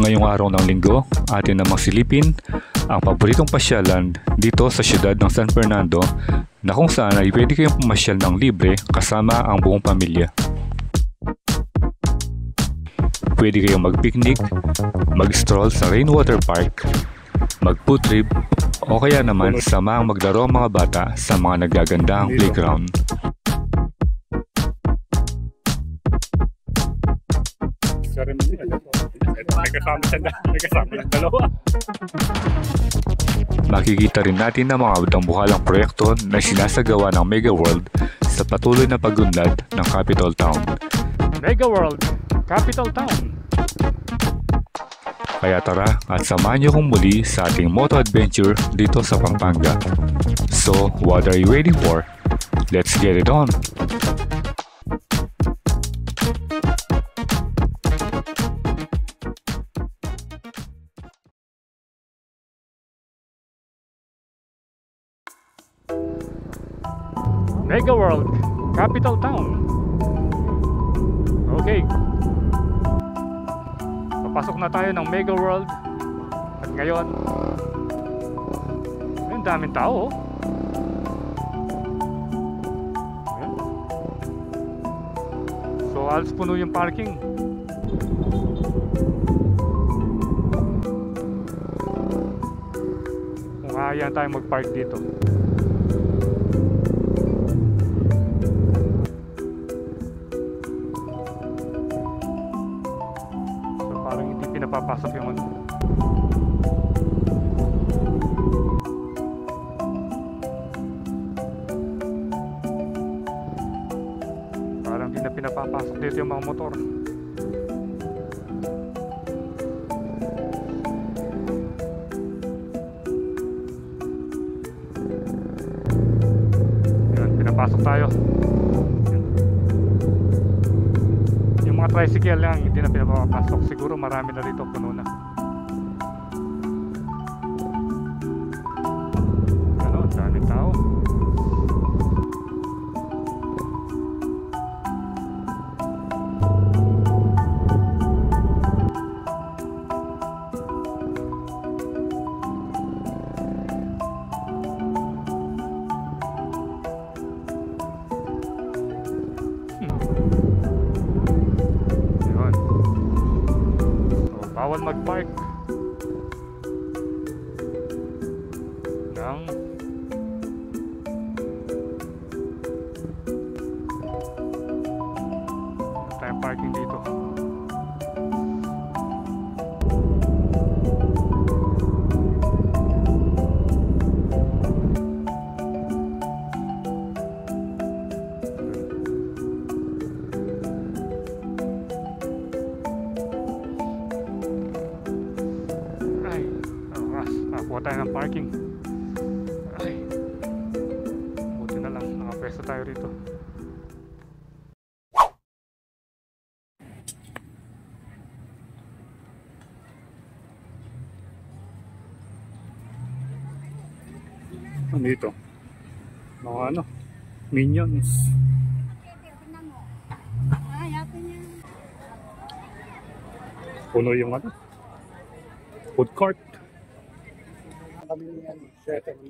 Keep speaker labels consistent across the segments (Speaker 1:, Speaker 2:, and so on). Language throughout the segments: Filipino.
Speaker 1: Ngayong araw ng linggo, atin namang silipin ang paboritong pasyalan dito sa siyudad ng San Fernando na kung saan ay pwede kayong pumasyal ng libre kasama ang buong pamilya. Pwede kayong mag-picnic, mag-stroll sa rainwater park, mag-food trip, o kaya naman samaang maglaro ang mga bata sa mga nagagandang playground.
Speaker 2: May kasama ng dalawa.
Speaker 1: Makikita rin natin ang mga dambuhalang proyekto na sinasagawa ng Mega World sa patuloy na pagunlad ng Capital Town.
Speaker 2: Mega World, Capital Town.
Speaker 1: Kaya tara at samahan niyo kong muli sa ating moto adventure dito sa Pampanga. So, what are you waiting for? Let's get it on!
Speaker 2: Mega World, Capital Town. Okay. Papasok na tayo ng Mega World. At ngayon, ang daming tao. Ayan. So, halos puno yung parking. Kung kaya tayo mag-park dito. Papasok yung ano. Parang di na pinapapasok dito yung mga motor. Yan, pinapasok tayo. Tricycle lang, hindi na pinapapasok. Siguro marami na rito, puno na. Ano, daming tao. Bawal mag-park ng tayong parking dito. Nakakuha tayo ng parking. Ay, buti na lang nakapwesto tayo rito. Ano dito? Mga ano? Minions. Puno yung ano? Food court.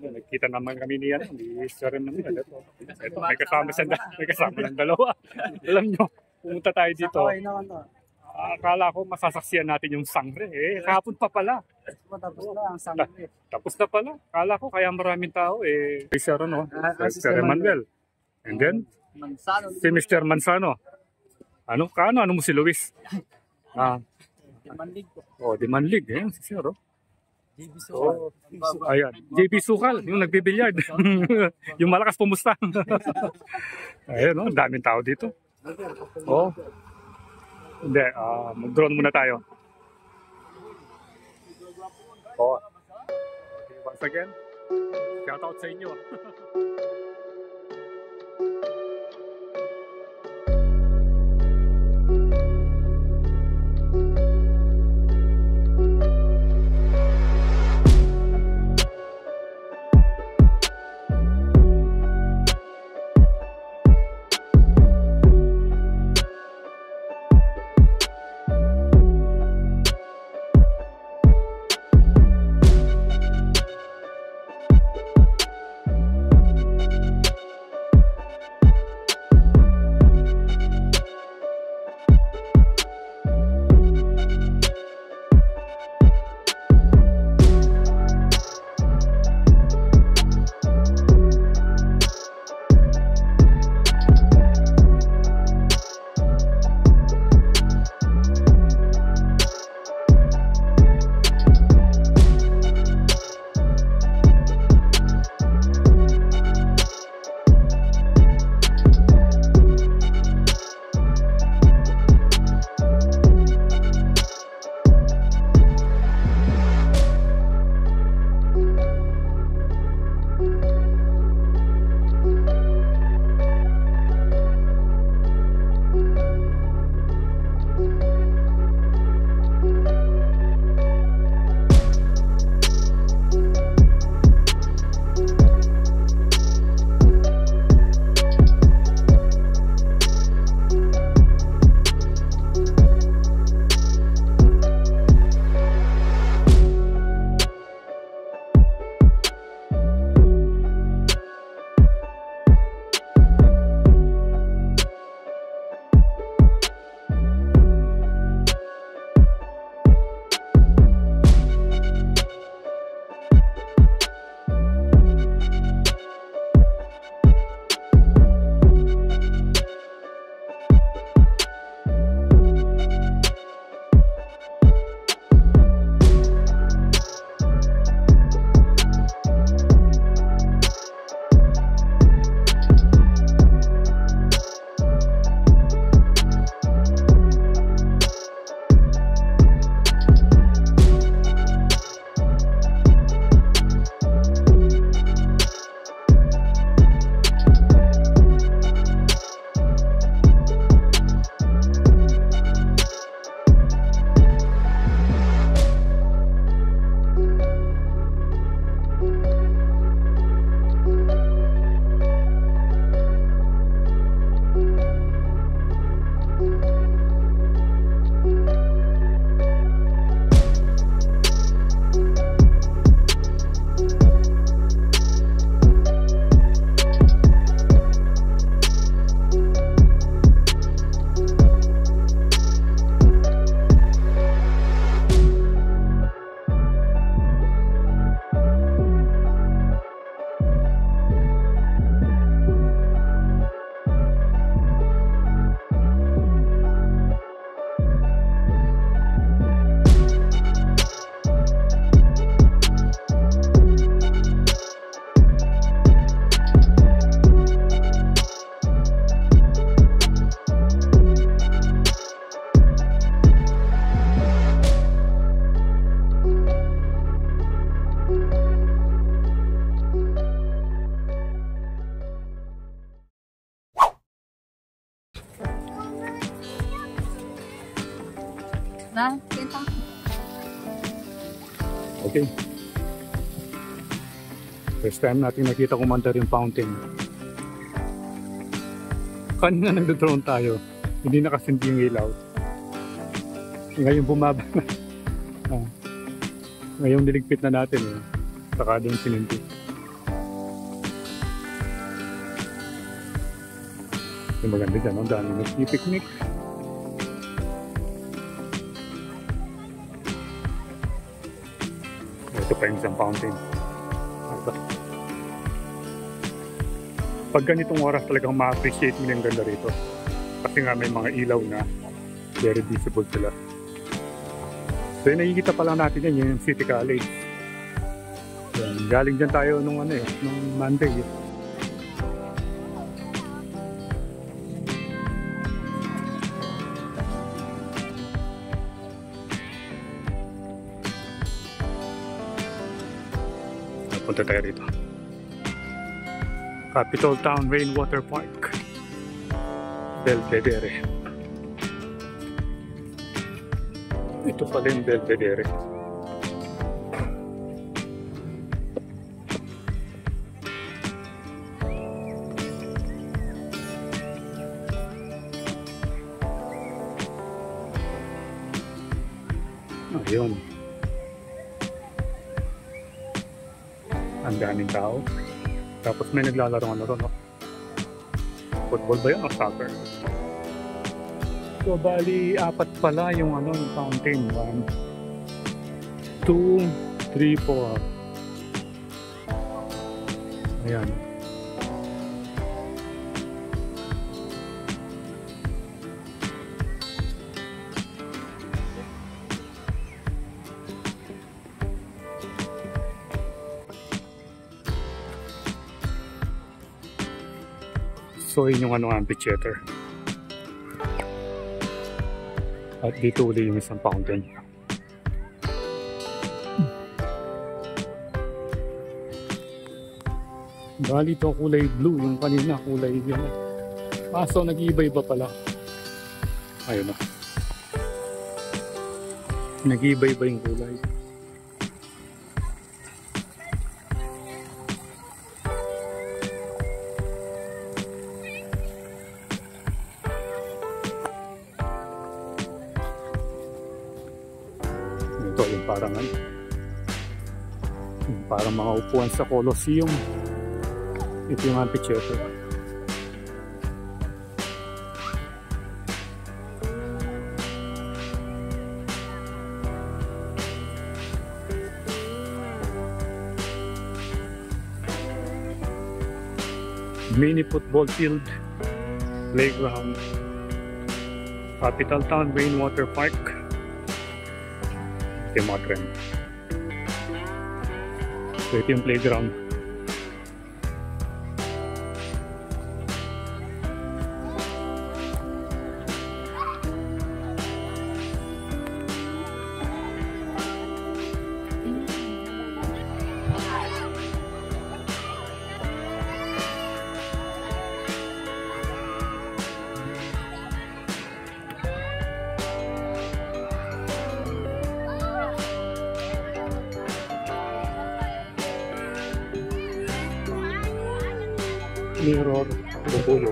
Speaker 2: Nagkita naman kami niyan. Sir naman. Ito, may kasama ng dalawa. Alam nyo, pumunta tayo dito. Akala ko masasaksiyan natin yung sangre. Kahapon pa pala.
Speaker 3: Tapos na ang sangre.
Speaker 2: Tapos na pala. Akala ko kaya maraming tao. Sir ano? Sir Emmanuel. And then, si Mr. Manzano. Ano mo si Luis?
Speaker 3: Demanlig po.
Speaker 2: Demanlig. Si Sir. Ayan, JB Sukal, yung nagbibilyard. Yung malakas pumusta. Ayun, daming tao dito. Hindi, mag-drone muna tayo. Okay, once again, shout out sa inyo.
Speaker 4: Na, kita.
Speaker 2: Okay. First time natin nakita kumanda yung fountain. Kanina nagdo-drone tayo. Hindi nakasindi yung ilaw. Ngayon bumaba na. Ngayon niligpit na natin eh. Saka doon sinindi. Yung maganda dyan, ang dami nagpipiknik. Ito pa yung isang fountain. Ito. Pag ganitong oras talagang ma-appreciate mo yung ganda rito. Kasi nga may mga ilaw na very visible sila. So yung nakikita pa lang natin yan, yung City College. Yan, galing dyan tayo nung Monday. Punta tayo rito. Capital Town Rainwater Park. Belvedere. Ito pala yung Belvedere. Ayun. Ang daming tao. Tapos may naglalaro ano ron, no? Football ba yun o soccer? So bali, 4 pala yung yung fountain. 1, 2, 3, 4. Ayan. So yun yung amphitheater. At dito ulit yung isang fountain. Bali ito kulay blue, yung kanina kulay yun. So nag-iiba-iba pala. Ayun na. Nag-iiba-iba yung kulay. Ito yung parang mga upuan sa Colosseum. Ito yung amphitheater. Mini football field, playground, Capital Town Rainwater Park. Ito yung mga trend. So ito yung playground. Mirror Bubuyo.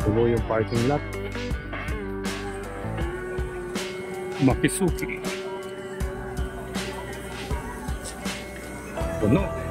Speaker 2: Bubuyo parking lot. Makisuki. Puno.